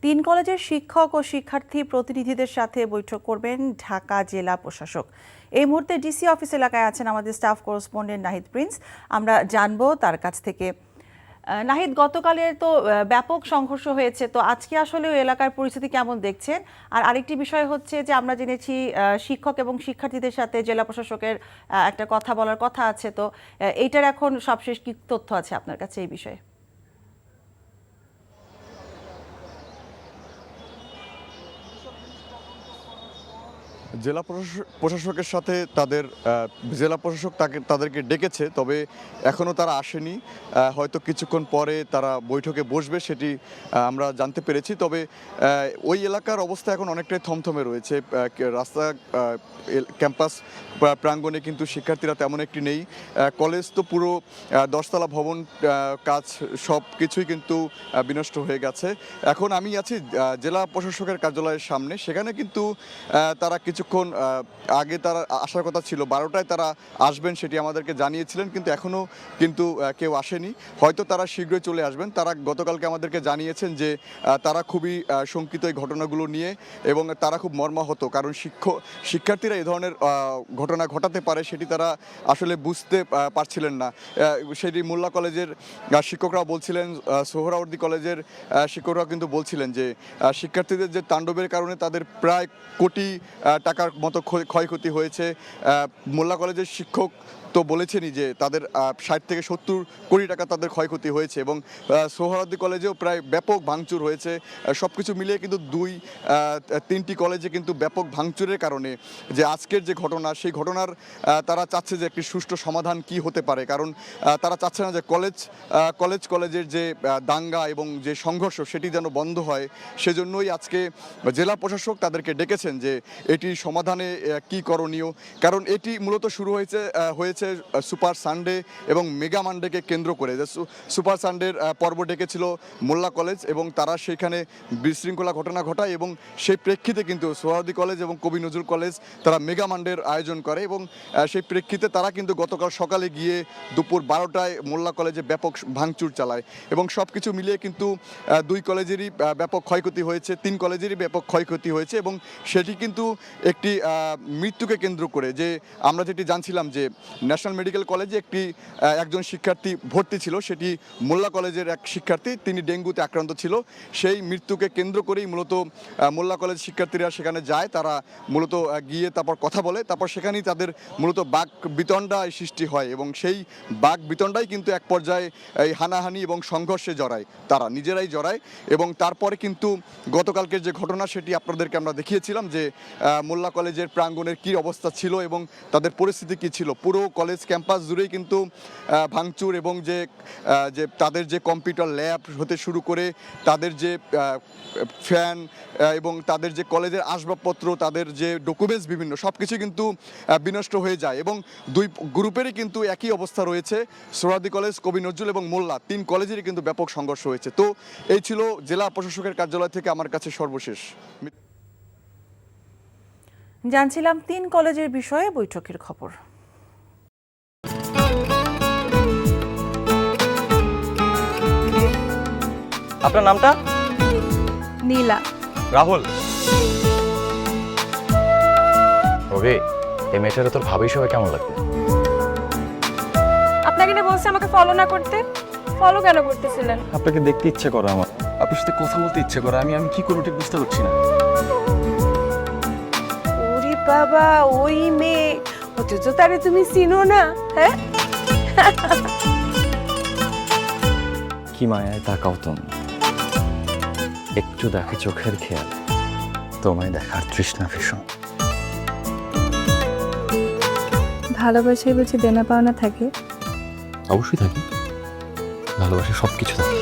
তিন কলেজের শিক্ষক ও শিক্ষার্থী প্রতিনিধিদের সাথে বৈঠক করবেন ঢাকা জেলা প্রশাসক। এই মুহূর্তে ডিসি অফিস এলাকায় আছেন আমাদের স্টাফ করেসপন্ডেন্ট নাহিদ প্রিন্স। আমরা জানবো তার কাছ থেকে। নাহিদ, গতকালে তো ব্যাপক সংঘর্ষ হয়েছে, তো আজকে আসলে ওই এলাকার পরিস্থিতি কেমন দেখছেন? আর আরেকটি বিষয় হচ্ছে যে আমরা জেনেছি শিক্ষক এবং শিক্ষার্থীদের সাথে জেলা প্রশাসকের একটা কথা বলার কথা আছে, তো এইটার এখন সবশেষ কি তথ্য আছে আপনার কাছে এই বিষয়ে? জেলা প্রশাসকের সাথে জেলা প্রশাসক তাদেরকে ডেকেছে, তবে এখনও তারা আসেনি। হয়তো কিছুক্ষণ পরে তারা বৈঠকে বসবে, সেটি আমরা জানতে পেরেছি। তবে ওই এলাকার অবস্থা এখন অনেকটাই থমথমে রয়েছে। রাস্তা ক্যাম্পাস প্রাঙ্গণে কিন্তু শিক্ষার্থীরা তেমন একটি নেই। কলেজ তো পুরো 10তলা ভবন, কাজ সব কিছুই কিন্তু বিনষ্ট হয়ে গেছে। এখন আমি আছি জেলা প্রশাসকের কার্যালয়ের সামনে। সেখানে কিন্তু তারা কিছুক্ষণ আগে তারা আসার কথা ছিল, 12টায় তারা আসবেন সেটি আমাদেরকে জানিয়েছিলেন, কিন্তু এখনও কিন্তু কেউ আসেনি। হয়তো তারা শীঘ্রই চলে আসবেন। তারা গতকালকে আমাদেরকে জানিয়েছেন যে তারা খুবই শঙ্কিত এই ঘটনাগুলো নিয়ে, এবং তারা খুব মর্মাহত, কারণ শিক্ষার্থীরা এই ধরনের ঘটনা ঘটাতে পারে সেটি তারা আসলে বুঝতে পারছিলেন না। সেটি মোল্লা কলেজের শিক্ষকরাও বলছিলেন, সোহরাওয়ার্দী কলেজের শিক্ষকরাও কিন্তু বলছিলেন যে শিক্ষার্থীদের যে তাণ্ডবের কারণে তাদের প্রায় কোটি টাকার মতো ক্ষয়ক্ষতি হয়েছে। মোল্লা কলেজের শিক্ষক তো বলেছেনই যে তাদের 60 থেকে 70 কোটি টাকা তাদের ক্ষয়ক্ষতি হয়েছে, এবং সোহরাওয়ার্দী কলেজেও প্রায় ব্যাপক ভাঙচুর হয়েছে। সব কিছু মিলিয়ে কিন্তু 3টি কলেজে কিন্তু ব্যাপক ভাঙচুরের কারণে যে আজকের যে ঘটনা, সেই ঘটনার তারা চাচ্ছে যে একটি সুষ্ঠু সমাধান কি হতে পারে, কারণ তারা চাচ্ছে না যে কলেজের যে দাঙ্গা এবং যে সংঘর্ষ সেটি যেন বন্ধ হয়। সেজন্যই আজকে জেলা প্রশাসক তাদেরকে ডেকেছেন যে এটি সমাধানে কি করণীয়, কারণ এটি মূলত শুরু হয়েছে সুপার সানডে এবং মেগা মানডেকে কেন্দ্র করে। যে সুপার সানডের পর্ব ডেকেছিল মোল্লা কলেজ, এবং তারা সেখানে বিশৃঙ্খলা ঘটনা ঘটায়, এবং সেই প্রেক্ষিতে কিন্তু সোহরাওয়ার্দী কলেজ এবং কবি নজরুল কলেজ তারা মেগা মানডের আয়োজন করে, এবং সেই প্রেক্ষিতে তারা কিন্তু গতকাল সকালে গিয়ে দুপুর 12টায় মোল্লা কলেজে ব্যাপক ভাঙচুর চালায়, এবং সব কিছু মিলিয়ে কিন্তু 2 কলেজেরই ব্যাপক ক্ষয়ক্ষতি হয়েছে, 3 কলেজেরই ব্যাপক ক্ষয়ক্ষতি হয়েছে, এবং সেটি কিন্তু একটি মৃত্যুকে কেন্দ্র করে। যে আমরা যেটি জানছিলাম যে ন্যাশনাল মেডিকেল কলেজে একজন শিক্ষার্থী ভর্তি ছিল, সেটি মোল্লা কলেজের এক শিক্ষার্থী, তিনি ডেঙ্গুতে আক্রান্ত ছিল। সেই মৃত্যুকে কেন্দ্র করেই মূলত মোল্লা কলেজ শিক্ষার্থীরা সেখানে যায়, তারা মূলত গিয়ে তারপর কথা বলে, তারপর সেখানেই তাদের মূলত বাক বিতণ্ডায় সৃষ্টি হয়, এবং সেই বাক বিতণ্ডাই কিন্তু এক পর্যায়ে এই হানাহানি এবং সংঘর্ষে জড়ায়, তারা নিজেরাই জড়ায়। এবং তারপরে কিন্তু গতকালকের যে ঘটনা সেটি আপনাদেরকে আমরা দেখিয়েছিলাম যে মোল্লা কলেজের প্রাঙ্গণের কী অবস্থা ছিল এবং তাদের পরিস্থিতি কী ছিল। পুরো কলেজ ক্যাম্পাস জুড়েই কিন্তু ভাঙচুর, এবং যে তাদের যে কম্পিউটার ল্যাব হতে শুরু করে তাদের যে ফ্যান এবং তাদের যে কলেজের আসবাবপত্র, তাদের যে ডকুমেন্টস বিভিন্ন সব কিছু কিন্তু বিনষ্ট হয়ে যায়, এবং 2 গ্রুপেরই কিন্তু একই অবস্থা রয়েছে। সোহরাওয়ার্দী কলেজ, কবি নজরুল এবং মোল্লা 3 কলেজেরই কিন্তু ব্যাপক সংঘর্ষ হয়েছে। তো এই ছিল জেলা প্রশাসকের কার্যালয় থেকে আমার কাছে সর্বশেষ। জানছিলাম 3 কলেজের বিষয়ে বৈঠকের খবর। আপনার নামটা? নীলা। রাহুল। রবি, এই মেয়েটারে তোর ভাবি সবাই কেমন লাগবে? আপনাকে না বলছে আমাকে ফলো না করতে? ফলো কেন করতেছিলেন? আপনাকে দেখতে ইচ্ছে করে আমার, আপনার সাথে কথা বলতে ইচ্ছে করে, আমি কি করবো ঠিক বুঝতে পারছি না। ওরে বাবা, ওই মেয়ে, অথচ তারে তুমি চিনো না? হ্যাঁ, কি মায়ায় তাকাও তুমি, একটু দেখে চোখের খেয়াল, তোমায় দেখার তৃষ্ণা ভীষণ। ভালোবাসায় বুঝি দেনা পাওনা থাকে? অবশ্যই থাকি, ভালোবাসা সবকিছু থাকে।